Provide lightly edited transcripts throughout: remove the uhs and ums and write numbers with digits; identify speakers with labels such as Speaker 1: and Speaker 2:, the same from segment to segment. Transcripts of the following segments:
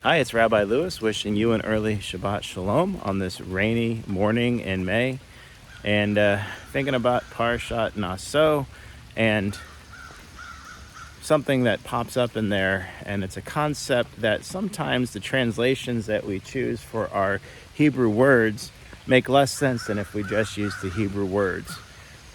Speaker 1: Hi, it's Rabbi Lewis wishing you an early Shabbat Shalom on this rainy morning in May, and thinking about PARASHAT NASO and something that pops up in there, and it's a concept that sometimes the translations that we choose for our Hebrew words make less sense than if we just use the Hebrew words.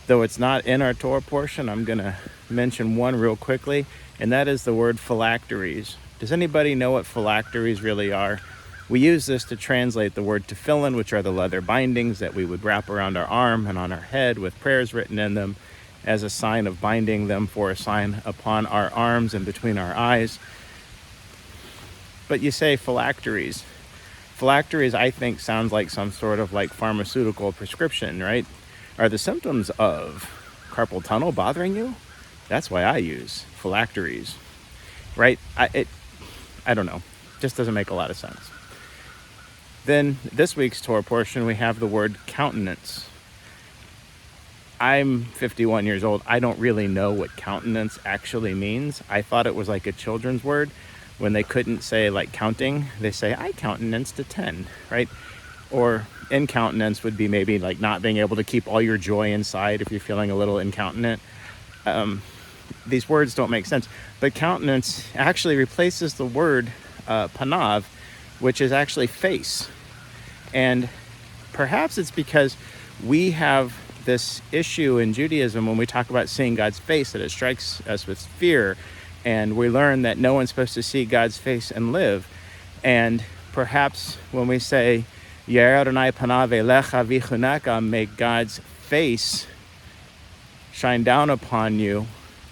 Speaker 1: Though it's not in our Torah portion, I'm going to mention one real quickly, and that is the word phylacteries. Does anybody know what phylacteries really are? We use this to translate the word tefillin, which are the leather bindings that we would wrap around our arm and on our head with prayers written in them as a sign of binding them for a sign upon our arms and between our eyes. But you say phylacteries. Phylacteries, I think, sounds like some sort of like pharmaceutical prescription, right? Are the symptoms of carpal tunnel bothering you? That's why I use phylacteries, right? I don't know. Just doesn't make a lot of sense. Then this week's Torah portion, we have the word countenance. I'm 51 years old. I don't really know what countenance actually means. I thought it was like a children's word. When they couldn't say like counting, they say, I countenance to 10, right? Or incountenance would be maybe like not being able to keep all your joy inside if you're feeling a little incontinent. These words don't make sense. But countenance actually replaces the word panav, which is actually face. And perhaps it's because we have this issue in Judaism when we talk about seeing God's face, that it strikes us with fear. And we learn that no one's supposed to see God's face and live. And perhaps when we say, Yer Adonai panav elecha vichunaka, make God's face shine down upon you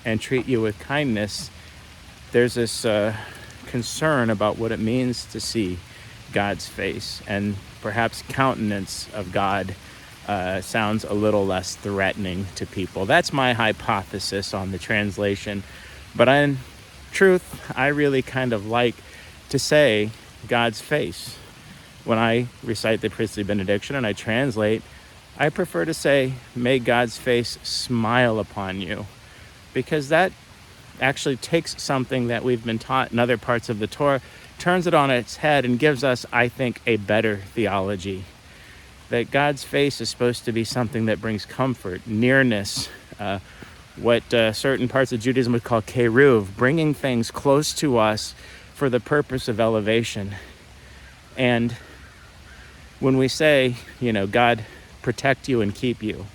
Speaker 1: and treat you with kindness, there's this concern about what it means to see God's face. And perhaps countenance of God sounds a little less threatening to people. That's my hypothesis on the translation. But in truth, I really kind of like to say God's face. When I recite the priestly benediction and I translate, I prefer to say, may God's face smile upon you. Because that actually takes something that we've been taught in other parts of the Torah, turns it on its head, and gives us, I think, a better theology. That God's face is supposed to be something that brings comfort, nearness, what certain parts of Judaism would call keruv, bringing things close to us for the purpose of elevation. And when we say, God protect you and keep you,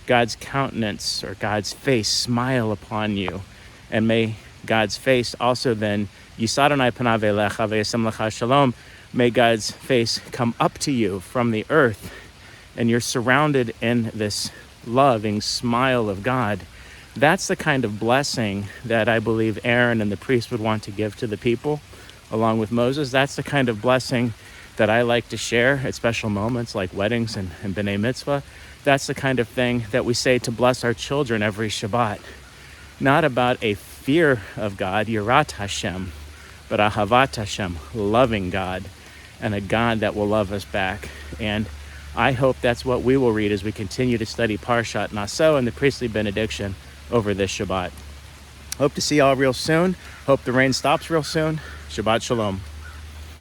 Speaker 1: God's countenance or God's face smile upon you, and may God's face also then, Yisadonai panav elecha v'yasem lecha shalom, may God's face come up to you from the earth, and you're surrounded in this loving smile of God. That's the kind of blessing that I believe Aaron and the priest would want to give to the people, along with Moses. That's the kind of blessing that I like to share at special moments like weddings and B'nai Mitzvah. That's the kind of thing that we say to bless our children every Shabbat. Not about a fear of God, Yirat Hashem, but Ahavat Hashem, loving God, and a God that will love us back. And I hope that's what we will read as we continue to study PARASHAT NASO and the priestly benediction over this Shabbat. Hope to see y'all real soon. Hope the rain stops real soon. Shabbat Shalom.